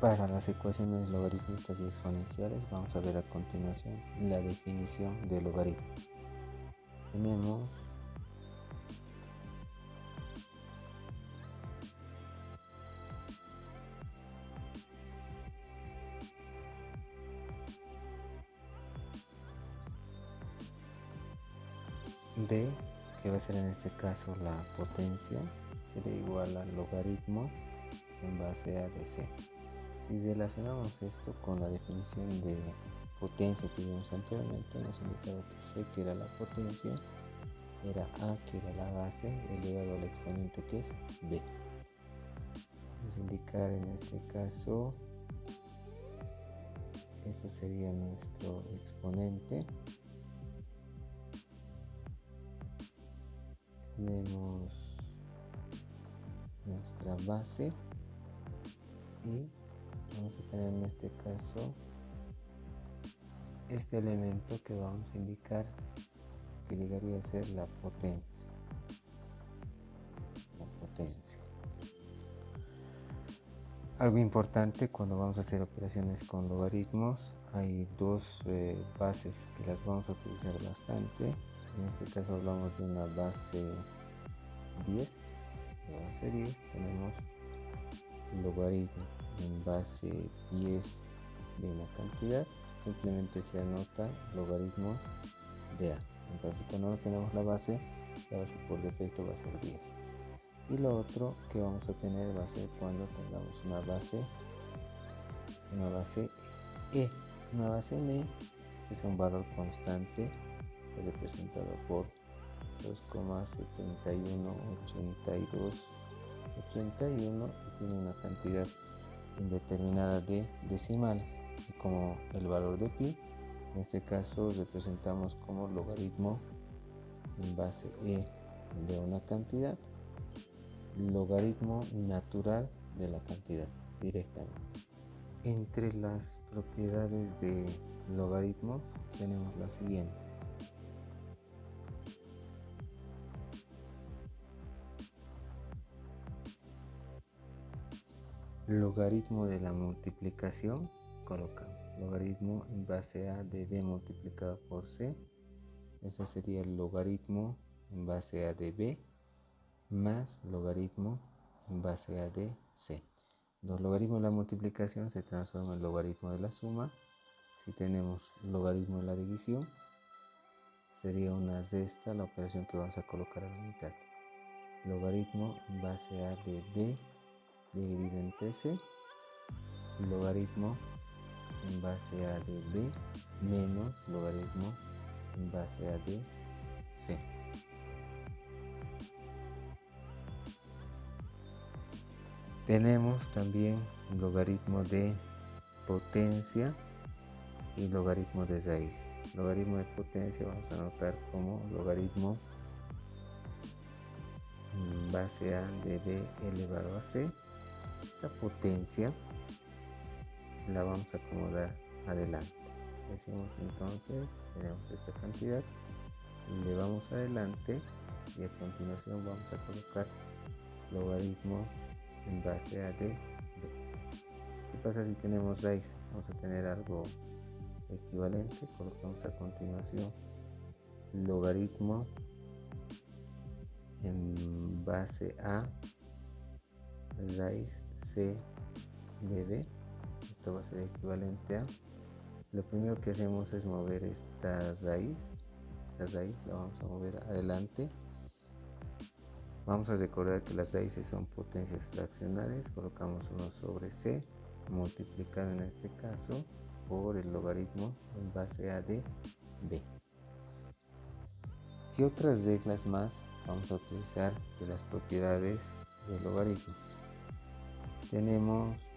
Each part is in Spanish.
Para las ecuaciones logarítmicas y exponenciales vamos a ver a continuación la definición de logaritmo. Tenemos b, que va a ser en este caso la potencia, será igual al logaritmo en base a de c. Si relacionamos esto con la definición de potencia que vimos anteriormente, hemos indicado que c, que era la potencia, era a, que era la base, elevado al exponente que es b. Vamos a indicar en este caso, esto sería nuestro exponente. Tenemos nuestra base y vamos a tener en este caso este elemento que vamos a indicar que llegaría a ser la potencia. Algo importante cuando vamos a hacer operaciones con logaritmos, hay dos bases que las vamos a utilizar bastante. En este caso hablamos de una base 10. De base 10 tenemos logaritmo en base 10 de una cantidad, simplemente se anota logaritmo de a. Entonces cuando no tenemos la base por defecto va a ser 10. Y lo otro que vamos a tener va a ser cuando tengamos una base e. Una base en e, este es un valor constante, está representado por 2,718281 y tiene una cantidad indeterminada de decimales. Y como el valor de pi, en este caso representamos como logaritmo en base e de una cantidad, logaritmo natural de la cantidad directamente. Entre las propiedades de logaritmo tenemos las siguientes. Logaritmo de la multiplicación, colocamos logaritmo en base a de b multiplicado por c. Eso sería el logaritmo en base a de b más logaritmo en base a de c. Los logaritmos de la multiplicación se transforman en logaritmo de la suma. Si tenemos logaritmo de la división, sería una resta, la operación que vamos a colocar a la mitad. Logaritmo en base a de b dividido entre c. Logaritmo en base a de b menos logaritmo en base a de c. Tenemos también logaritmo de potencia y logaritmo de raíz. Logaritmo de potencia vamos a anotar como logaritmo en base a de b elevado a c. Esta potencia la vamos a acomodar adelante. Decimos entonces, tenemos esta cantidad, le vamos adelante y a continuación vamos a colocar logaritmo en base a de b. ¿Qué pasa si tenemos raíz? Vamos a tener algo equivalente, colocamos a continuación logaritmo en base a raíz c de b. Esto va a ser equivalente a, lo primero que hacemos es mover esta raíz la vamos a mover adelante. Vamos a recordar que las raíces son potencias fraccionarias, colocamos 1 sobre c, multiplicado en este caso por el logaritmo en base a de b. ¿Qué otras reglas más vamos a utilizar de las propiedades de logaritmos? Tenemos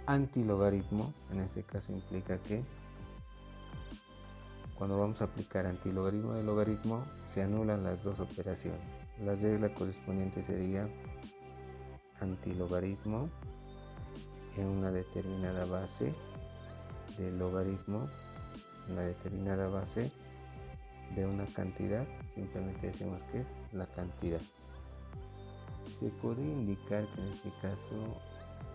antilogaritmo, en este caso implica que cuando vamos a aplicar antilogaritmo de logaritmo se anulan las dos operaciones. La regla correspondiente sería antilogaritmo en una determinada base del logaritmo en la determinada base de una cantidad, simplemente decimos que es la cantidad. Se podría indicar que en este caso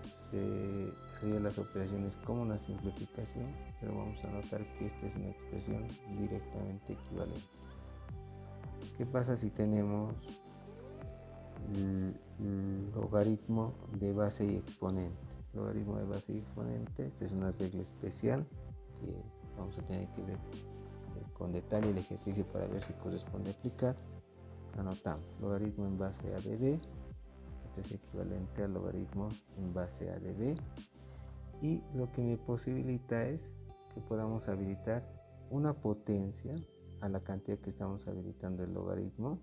se haría las operaciones como una simplificación, pero vamos a notar que esta es una expresión directamente equivalente. ¿Qué pasa si tenemos logaritmo de base y exponente? Logaritmo de base y exponente, esta es una regla especial que vamos a tener que ver con detalle el ejercicio para ver si corresponde aplicar. Anotamos logaritmo en base a de b, este es equivalente al logaritmo en base a de b, y lo que me posibilita es que podamos habilitar una potencia a la cantidad que estamos habilitando el logaritmo,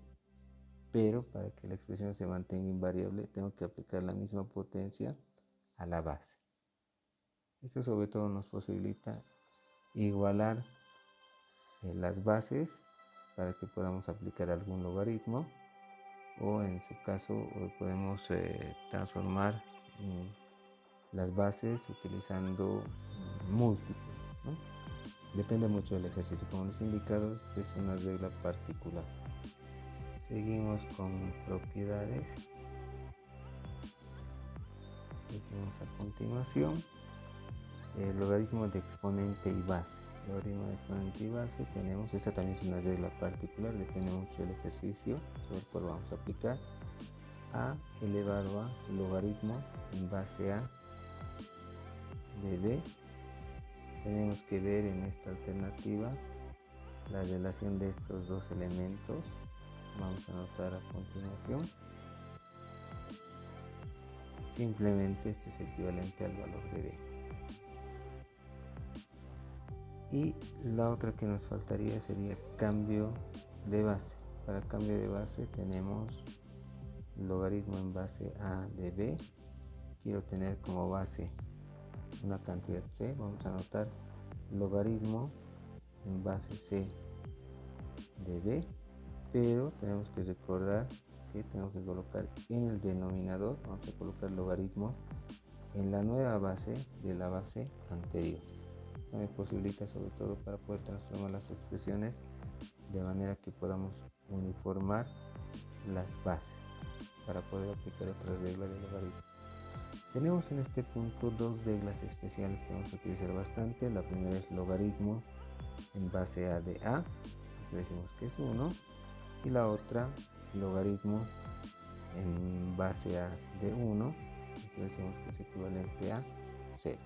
pero para que la expresión se mantenga invariable tengo que aplicar la misma potencia a la base. Esto sobre todo nos posibilita igualar las bases para que podamos aplicar algún logaritmo, o en su caso podemos transformar las bases utilizando múltiplos, ¿no? Depende mucho del ejercicio. Como les he indicado, esta es una regla particular. Seguimos con propiedades. Seguimos a continuación. El logaritmo de exponente y base. Logaritmo de exponente y base tenemos, esta también es una regla particular, depende mucho del ejercicio sobre el cual vamos a aplicar. A elevado a logaritmo en base a de b. Tenemos que ver en esta alternativa la relación de estos dos elementos. Vamos a anotar a continuación. Simplemente este es equivalente al valor de b. Y la otra que nos faltaría sería el cambio de base. Para cambio de base tenemos logaritmo en base a de b. Quiero tener como base una cantidad c. Vamos a anotar logaritmo en base c de b, pero tenemos que recordar que tengo que colocar en el denominador, vamos a colocar logaritmo en la nueva base de la base anterior. Esto me posibilita sobre todo para poder transformar las expresiones de manera que podamos uniformar las bases para poder aplicar otras reglas de logaritmo. Tenemos en este punto dos reglas especiales que vamos a utilizar bastante. La primera es logaritmo en base a de a, esto decimos que es 1, y la otra logaritmo en base a de 1, esto decimos que es equivalente a 0.